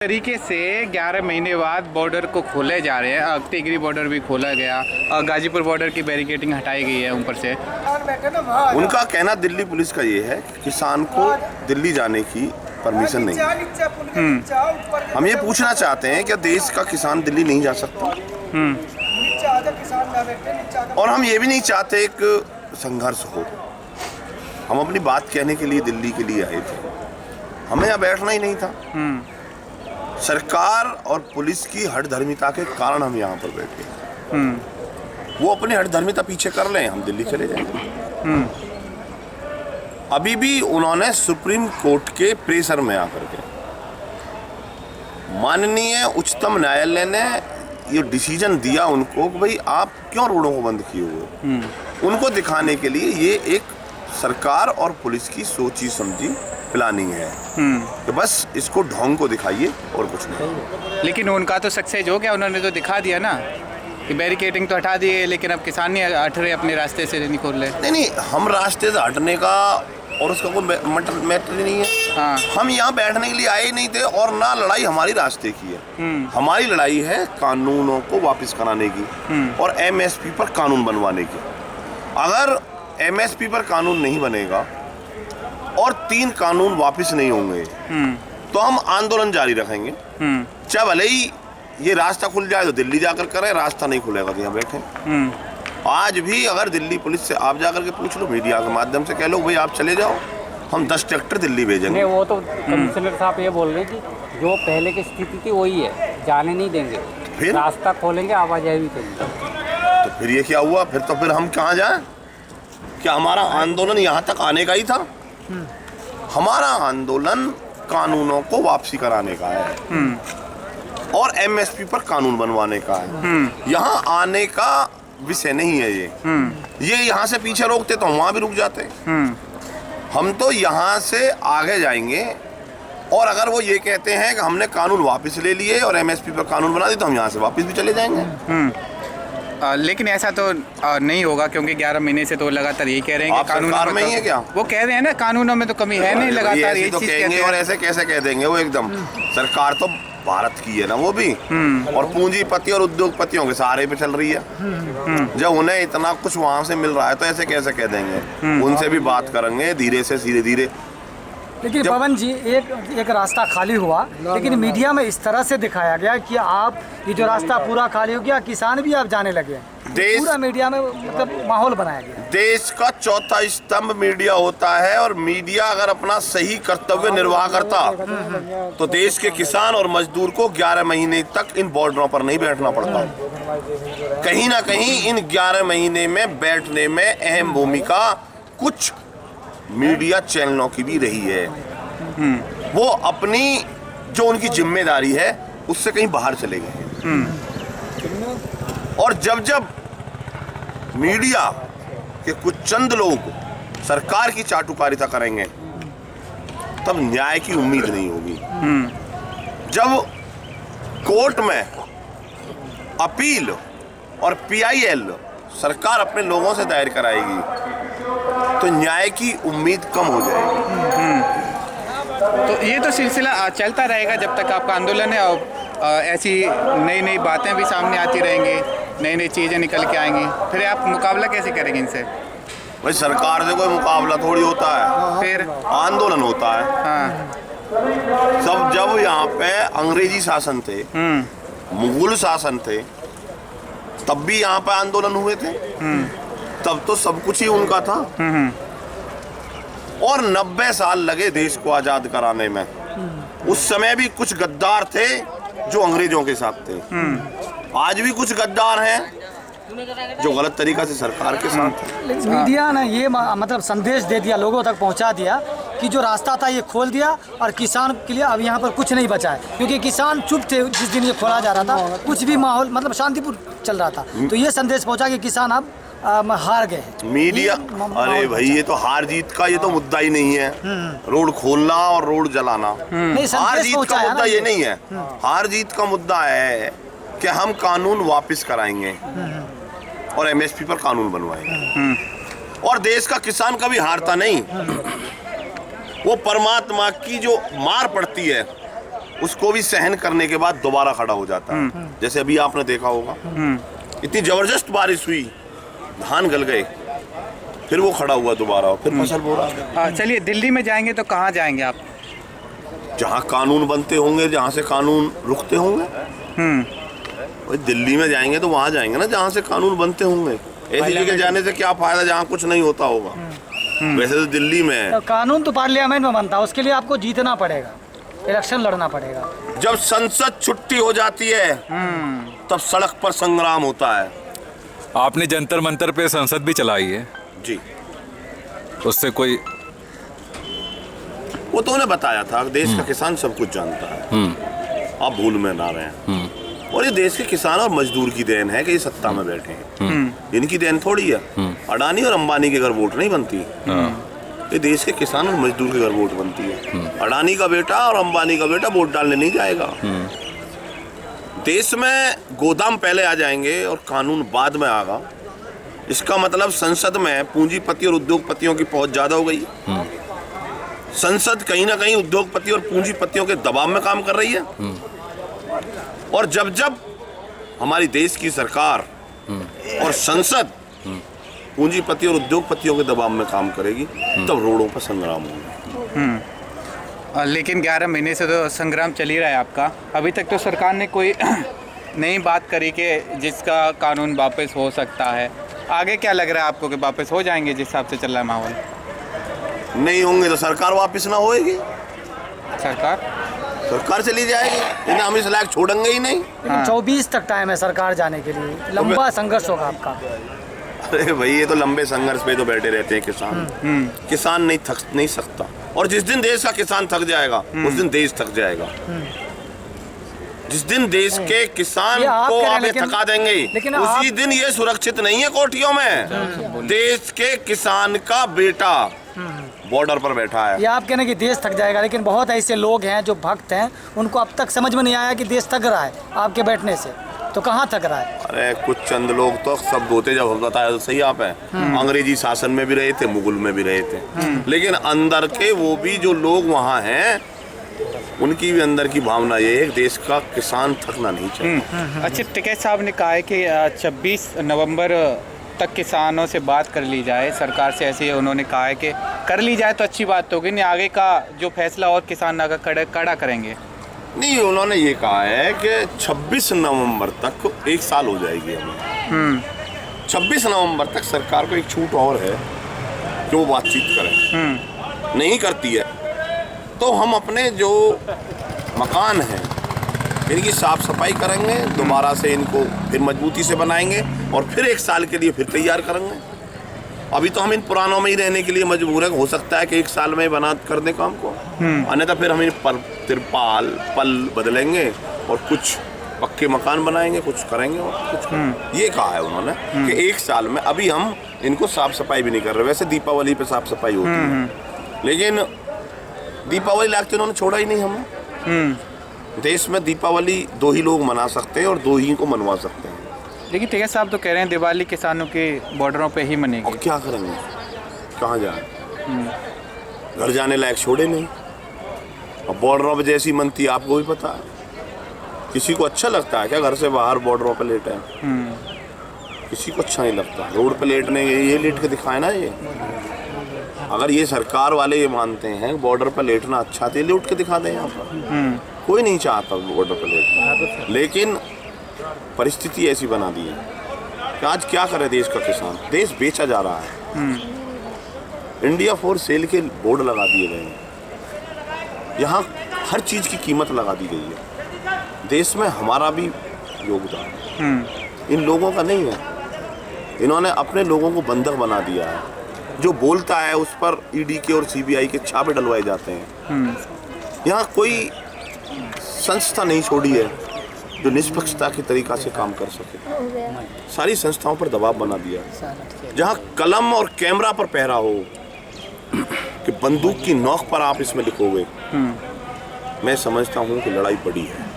तरीके से 11 महीने बाद बॉर्डर को खोले जा रहे हैं। टिगरी बॉर्डर भी खोला गया और गाजीपुर बॉर्डर की बैरिकेडिंग हटाई गई है ऊपर से। उनका कहना दिल्ली पुलिस का ये है कि किसान को दिल्ली जाने की परमिशन नहीं है। हम ये पूछना चाहते हैं कि देश का किसान दिल्ली नहीं जा सकता, और हम ये भी नहीं चाहते एक संघर्ष हो। हम अपनी बात कहने के लिए दिल्ली के लिए आए थे, हमें यहाँ बैठना ही नहीं था। सरकार और पुलिस की हठधर्मिता के कारण हम यहाँ पर बैठे। वो अपनी हठधर्मिता पीछे कर लें, हम दिल्ली चले जाएंगे। अभी भी उन्होंने सुप्रीम कोर्ट के प्रेशर में आकर के माननीय उच्चतम न्यायालय ने ये डिसीजन दिया उनको कि भाई आप क्यों रोडों को बंद किए हुए। उनको दिखाने के लिए ये एक सरकार और पुलिस की सोची समझी प्लानिंग है कि बस इसको ढोंग को दिखाइए और कुछ नहीं। लेकिन उनका तो सक्सेस हो गया, उन्होंने तो दिखा दिया ना कि बैरिकेडिंग तो हटा दी है, लेकिन अब किसान नहीं हट रहे अपने रास्ते से निकल रहे। नहीं, हम रास्ते से हटने का और उसका कोई मैटर ही नहीं है। हाँ। हम यहाँ बैठने के लिए आए ही नहीं थे, और ना लड़ाई हमारी रास्ते की है। हमारी लड़ाई है कानूनों को वापस कराने की और एमएसपी पर कानून बनवाने की। अगर एमएसपी पर कानून नहीं बनेगा और 3 कानून वापस नहीं होंगे तो हम आंदोलन जारी रखेंगे। चाहे भले ही ये रास्ता खुल जाए तो दिल्ली जाकर करें, रास्ता नहीं खुलेगा तो यहाँ बैठे। आज भी अगर दिल्ली पुलिस से आप जाकर के पूछ लो, मीडिया के माध्यम से कह लो भाई आप चले जाओ, हम 10 ट्रैक्टर दिल्ली भेजेंगे। वो तो कमिश्नर साहब ये बोल रहे कि जो पहले की स्थिति थी वही है, जाने नहीं देंगे, फिर रास्ता खोलेंगे, आवाजाही भी करेंगे। तो फिर ये क्या हुआ? फिर हम कहाँ जाएं? क्या हमारा आंदोलन यहाँ तक आने का ही था? हमारा आंदोलन कानूनों को वापसी कराने का है और एमएसपी पर कानून बनवाने का है। यहाँ आने का विषय नहीं है ये यहाँ से पीछे रोकते तो हम वहाँ भी रुक जाते। हम तो यहाँ से आगे जाएंगे, और अगर वो ये कहते हैं कि हमने कानून वापस ले लिए और एमएसपी पर कानून बना दिया तो हम यहाँ से वापस भी चले जाएंगे। लेकिन ऐसा तो नहीं होगा, क्योंकि 11 महीने से तो लगातार यही कह रहे हैं कि कानूनों में है क्या? वो कह रहे हैं ना कानूनों में तो कमी है नहीं, लगातार यही तो चीज कहेंगे। और ऐसे कैसे कह देंगे? वो एकदम सरकार तो भारत की है ना, वो भी और पूंजीपति और उद्योगपतियों के सहारे पे चल रही है। जब उन्हें इतना कुछ वहां से मिल रहा है तो ऐसे कैसे कह देंगे? उनसे भी बात करेंगे धीरे से, धीरे धीरे। लेकिन पवन जी, एक रास्ता खाली हुआ, लेकिन मीडिया में इस तरह से दिखाया गया कि आप ये जो रास्ता पूरा खाली हो गया, किसान भी आप जाने लगे। पूरा मीडिया में मतलब माहौल बनाया गया। देश का चौथा स्तंभ मीडिया होता है, और मीडिया अगर अपना सही कर्तव्य निर्वाह करता तो देश के किसान और मजदूर को 11 महीने तक इन बॉर्डरों पर नहीं बैठना पड़ता। कहीं ना कहीं इन 11 महीने में बैठने में अहम भूमिका कुछ मीडिया चैनलों की भी रही है। वो अपनी जो उनकी जिम्मेदारी है उससे कहीं बाहर चले गए। और जब मीडिया के कुछ चंद लोग सरकार की चाटुकारिता करेंगे तब न्याय की उम्मीद नहीं होगी। जब कोर्ट में अपील और पीआईएल सरकार अपने लोगों से दायर कराएगी तो न्याय की उम्मीद कम हो जाएगी। तो ये तो सिलसिला चलता रहेगा जब तक आपका आंदोलन है, और ऐसी नई नई बातें भी सामने आती रहेंगी, नई नई चीज़ें निकल के आएंगी। फिर आप मुकाबला कैसे करेंगे इनसे? भाई सरकार से कोई मुकाबला थोड़ी होता है, फिर आंदोलन होता है। हाँ। जब यहाँ पे अंग्रेजी शासन थे, मुगल शासन थे, तब भी यहाँ पे आंदोलन हुए थे। तब तो सब कुछ ही उनका था, और 90 साल लगे देश को आजाद कराने में। उस समय भी कुछ गद्दार थे जो अंग्रेजों के साथ थे। आज भी कुछ गद्दार हैं जो गलत तरीका से सरकार के साथ हैं। मीडिया ने ये मतलब संदेश दे दिया, लोगों तक पहुंचा दिया कि जो रास्ता था ये खोल दिया, और किसान के लिए अब यहाँ पर कुछ नहीं बचा है, क्योंकि किसान चुप थे जिस दिन ये खोला जा रहा था। कुछ भी माहौल मतलब शांतिपूर्ण चल रहा था, तो ये संदेश पहुंचा कि किसान अब हार गए। मीडिया, अरे भाई ये तो हार जीत का ये तो मुद्दा ही नहीं है। रोड खोलना और रोड जलाना हार जीत का मुद्दा ये नहीं है। हार जीत का मुद्दा है कि हम कानून वापस कराएंगे और एमएसपी पर कानून बनवाएंगे। और देश का किसान कभी हारता नहीं। वो परमात्मा की जो मार पड़ती है उसको भी सहन करने के बाद दोबारा खड़ा हो जाता है। जैसे अभी आपने देखा होगा, इतनी जबरदस्त बारिश हुई, धान गल गए, फिर वो खड़ा हुआ दोबारा, फिर फसल बो रहा। चलिए दिल्ली में जाएंगे तो कहाँ जाएंगे आप? जहाँ कानून बनते होंगे, जहाँ से कानून रुकते होंगे। भाई दिल्ली में जाएंगे तो वहाँ जाएंगे ना जहाँ से कानून बनते होंगे। ऐसी जगह जाने से क्या फायदा जहाँ कुछ नहीं होता होगा। वैसे तो दिल्ली में तो कानून तो पार्लियामेंट में बनता है, उसके लिए आपको जीतना पड़ेगा, इलेक्शन लड़ना पड़ेगा। जब संसद छुट्टी हो जाती है तब सड़क पर संग्राम होता है। आपने जंतर मंतर पे संसद भी चलाई है जी, उससे कोई वो तो उन्हें बताया था, देश का किसान सब कुछ जानता है, आप भूल में ना रहे। और ये देश के किसान और मजदूर की देन है कि ये सत्ता में बैठे हैं, इनकी देन थोड़ी है। अडानी और अंबानी के घर वोट नहीं बनती, ये देश के किसान और मजदूर के घर वोट बनती है। अडानी का बेटा और अंबानी का बेटा वोट डालने नहीं जाएगा। देश में गोदाम पहले आ जाएंगे और कानून बाद में आएगा। इसका मतलब संसद में पूंजीपति और उद्योगपतियों की पहुंच ज्यादा हो गई। संसद कहीं ना कहीं उद्योगपति और पूंजीपतियों के दबाव में काम कर रही है। और जब जब हमारी देश की सरकार और संसद पूंजीपति और उद्योगपतियों के दबाव में काम करेगी तब रोडों पर संग्राम होगा। लेकिन 11 महीने से तो संग्राम चल ही रहा है आपका। अभी तक तो सरकार ने कोई नई बात करी कि जिसका कानून वापस हो सकता है। आगे क्या लग रहा है आपको कि वापस हो जाएंगे जिस हिसाब से चल रहा है माहौल? नहीं होंगे तो सरकार वापस ना होएगी, सरकार चली जाएगी, इन्हें हम इस लायक छोड़ेंगे ही नहीं। लेकिन 24 तक टाइम है सरकार जाने के लिए, लंबा संघर्ष होगा आपका। अरे भाई ये तो लंबे संघर्ष पे तो बैठे रहते हैं किसान। किसान नहीं थक नहीं सकता, और जिस दिन देश का किसान थक जाएगा उस दिन देश थक जाएगा। जिस दिन देश के किसान को आप थका देंगे उसी दिन ये सुरक्षित नहीं है कोठियों में। देश के किसान का बेटा बॉर्डर पर बैठा है। ये आप कहने कि देश थक जाएगा, लेकिन बहुत ऐसे लोग हैं जो भक्त हैं, उनको अब तक समझ में नहीं आया कि देश थक रहा है आपके बैठने से। तो कहाँ थक रहा है? अरे कुछ चंद लोग तो सब होते, जब बताया तो सही आप है, अंग्रेजी शासन में भी रहे थे, मुगल में भी रहे थे, लेकिन अंदर के वो भी जो लोग वहाँ हैं उनकी भी अंदर की भावना ये है, देश का किसान थकना नहीं चाहिए। अच्छा, टिकैत साहब ने कहा है कि 26 नवंबर तक किसानों से बात कर ली जाए, सरकार से ऐसे उन्होंने कहा है कि कर ली जाए तो अच्छी बात होगी, नहीं आगे का जो फैसला और किसान आगे कड़ा करेंगे। नहीं, उन्होंने ये कहा है कि 26 नवंबर तक 1 साल हो जाएगी हमें। 26 नवंबर तक सरकार को एक छूट और है कि वो बातचीत करें। नहीं करती है तो हम अपने जो मकान हैं इनकी साफ सफाई करेंगे, दोबारा से इनको फिर मजबूती से बनाएंगे और फिर 1 साल के लिए फिर तैयार करेंगे। अभी तो हम इन पुरानों में ही रहने के लिए मजबूर है। हो सकता है कि 1 साल में बना कर दें काम को, अन्यथा फिर हम इन पर तिरपाल पल बदलेंगे और कुछ पक्के मकान बनाएंगे, कुछ करेंगे और कुछ ये कहा है उन्होंने कि 1 साल में। अभी हम इनको साफ सफाई भी नहीं कर रहे। वैसे दीपावली पे साफ सफाई होती है, लेकिन दीपावली लगते उन्होंने छोड़ा ही नहीं हमें। देश में दीपावली 2 ही लोग मना सकते हैं और 2 ही को मनवा सकते हैं। लेकिन टिकैत साहब तो कह रहे हैं दिवाली किसानों के बॉर्डरों पे ही मनेगी। और क्या करेंगे, कहाँ जाए, घर जाने लायक छोड़े नहीं। और बॉर्डरों पे जैसी मनती आपको भी पता है, किसी को अच्छा लगता है क्या घर से बाहर बॉर्डरों पे लेटे हैं? किसी को अच्छा नहीं लगता। रोड पे लेटने ये लेट के दिखाए ना। ये अगर ये सरकार वाले ये मानते हैं बॉर्डर पर लेटना अच्छा, तो ये उठ के दिखा दें यहाँ पर। कोई नहीं चाहता बॉर्डर पर लेटना, लेकिन परिस्थिति ऐसी बना दी है कि आज क्या करे देश का किसान। देश बेचा जा रहा है। इंडिया फॉर सेल के बोर्ड लगा दिए गए हैं, यहाँ हर चीज़ की कीमत लगा दी गई है। देश में हमारा भी योगदान इन लोगों का नहीं है। इन्होंने अपने लोगों को बंधक बना दिया है। जो बोलता है उस पर ईडी के और सीबीआई के छापे डलवाए जाते हैं। यहाँ कोई संस्था नहीं छोड़ी है जो निष्पक्षता के तरीका से काम कर सके। सारी संस्थाओं पर दबाव बना दिया। जहाँ कलम और कैमरा पर पहरा हो कि बंदूक की नोक पर आप इसमें लिखोगे, मैं समझता हूँ कि लड़ाई बड़ी है।